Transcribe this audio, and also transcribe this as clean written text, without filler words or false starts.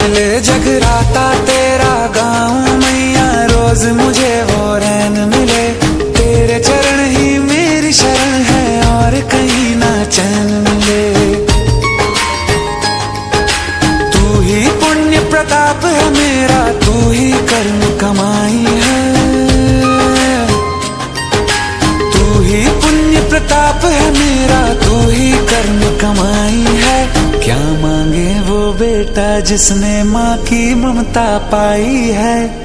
ले जगराता तेरा गाऊं मैया, रोज मुझे वो रैन मिले। तेरे चरण ही मेरी शरण है, और कहीं ना चैन मिले। तू ही पुण्य प्रताप है मेरा, तू ही कर्म कमाई है। तू ही पुण्य प्रताप है मेरा, तू ही कर्म कमाई है। क्या मांगे वो बेटा जिसने माँ की ममता पाई है।